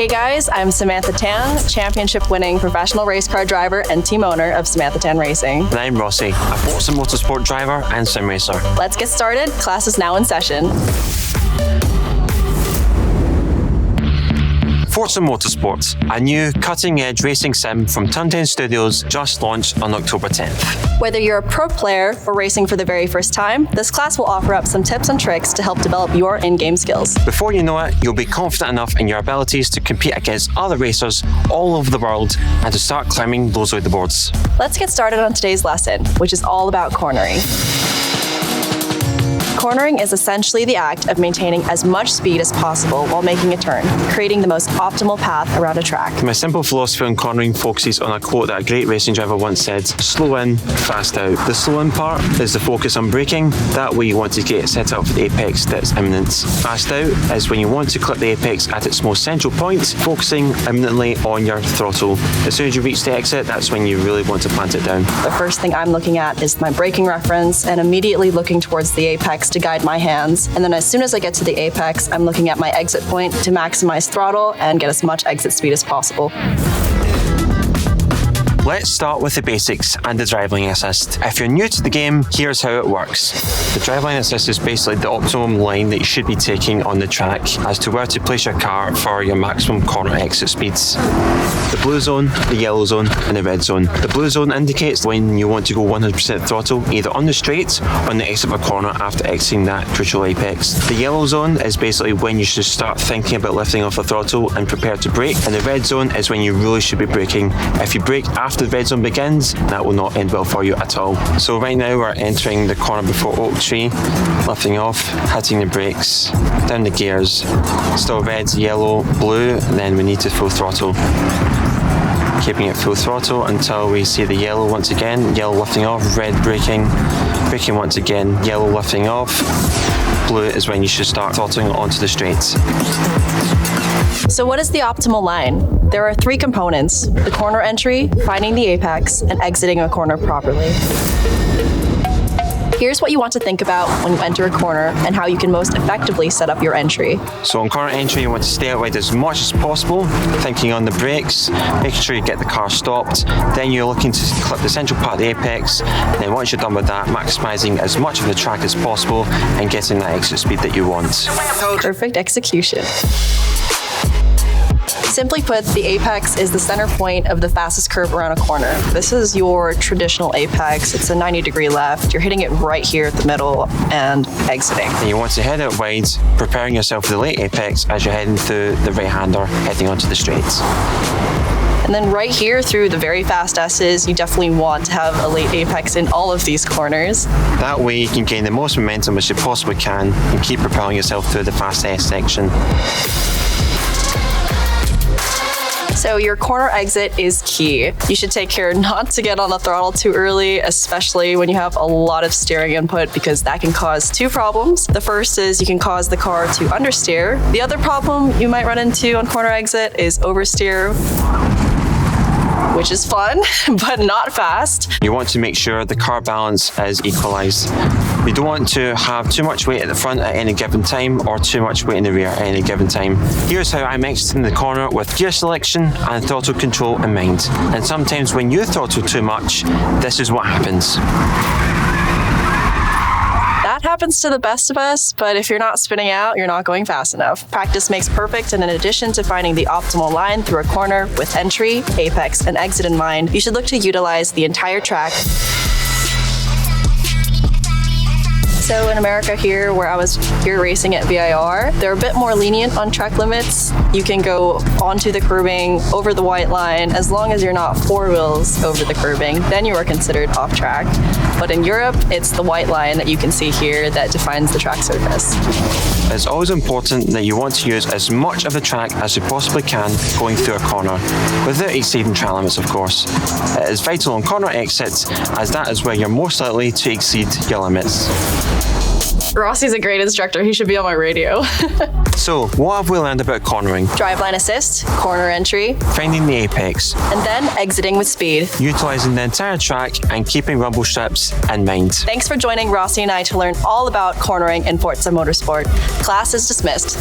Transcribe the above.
Hey guys, I'm Samantha Tan, championship-winning professional race car driver and team owner of Samantha Tan Racing. And I'm Rossi, a Forza Motorsport driver and sim racer. Let's get started. Class is now in session. Forza Motorsport, a new cutting-edge racing sim from Turn10 Studios, just launched on October 10th. Whether you're a pro player or racing for the very first time, this class will offer up some tips and tricks to help develop your in-game skills. Before you know it, you'll be confident enough in your abilities to compete against other racers all over the world and to start climbing those leaderboards. Let's get started on today's lesson, which is all about cornering. Cornering is essentially the act of maintaining as much speed as possible while making a turn, creating the most optimal path around a track. My simple philosophy on cornering focuses on a quote that a great racing driver once said, slow in, fast out. The slow in part is the focus on braking. That way you want to get set up for the apex that's imminent. Fast out is when you want to clip the apex at its most central point, focusing imminently on your throttle. As soon as you reach the exit, that's when you really want to plant it down. The first thing I'm looking at is my braking reference and immediately looking towards the apex to guide my hands. And then as soon as I get to the apex, I'm looking at my exit point to maximize throttle and get as much exit speed as possible. Let's start with the basics and the driveline assist. If you're new to the game, here's how it works. The driveline assist is basically the optimum line that you should be taking on the track as to where to place your car for your maximum corner exit speeds. The blue zone, the yellow zone, and the red zone. The blue zone indicates when you want to go 100% throttle, either on the straight or on the exit of a corner after exiting that crucial apex. The yellow zone is basically when you should start thinking about lifting off the throttle and prepare to brake, and the red zone is when you really should be braking. If you brake after the red zone begins, that will not end well for you at all. So right now we're entering the corner before Oak Tree, lifting off, hitting the brakes, down the gears, still red, yellow, blue, and then we need to full throttle. Keeping it full throttle until we see the yellow once again, yellow lifting off, red braking, braking once again, yellow lifting off, blue is when you should start throttling onto the straights. So what is the optimal line? There are three components: the corner entry, finding the apex, and exiting a corner properly. Here's what you want to think about when you enter a corner and how you can most effectively set up your entry. So on corner entry, you want to stay out wide as much as possible, thinking on the brakes, making sure you get the car stopped. Then you're looking to clip the central part of the apex. And then once you're done with that, maximising as much of the track as possible and getting that exit speed that you want. Perfect execution. Simply put, the apex is the center point of the fastest curve around a corner. This is your traditional apex. It's a 90-degree left. You're hitting it right here at the middle and exiting. And you want to head out wide, preparing yourself for the late apex as you're heading through the right-hander, heading onto the straights. And then right here through the very fast S's, you definitely want to have a late apex in all of these corners. That way you can gain the most momentum as you possibly can and keep propelling yourself through the fast S section. So your corner exit is key. You should take care not to get on the throttle too early, especially when you have a lot of steering input, because that can cause two problems. The first is you can cause the car to understeer. The other problem you might run into on corner exit is oversteer, which is fun, but not fast. You want to make sure the car balance is equalized. You don't want to have too much weight at the front at any given time or too much weight in the rear at any given time. Here's how I'm exiting the corner with gear selection and throttle control in mind. And sometimes when you throttle too much, this is what happens. That happens to the best of us, but if you're not spinning out, you're not going fast enough. Practice makes perfect, and in addition to finding the optimal line through a corner with entry, apex, and exit in mind, you should look to utilize the entire track. So in America here, where I was here racing at VIR, they're a bit more lenient on track limits. You can go onto the curbing, over the white line, as long as you're not four wheels over the curbing, then you are considered off track. But in Europe, it's the white line that you can see here that defines the track surface. It's always important that you want to use as much of the track as you possibly can going through a corner, without exceeding track limits, of course. It is vital on corner exits, as that is where you're most likely to exceed your limits. Rossi's a great instructor. He should be on my radio. So, what have we learned about cornering? Driveline assist, corner entry, finding the apex, and then exiting with speed. Utilising the entire track and keeping rumble strips in mind. Thanks for joining Rossi and I to learn all about cornering in Forza Motorsport. Class is dismissed.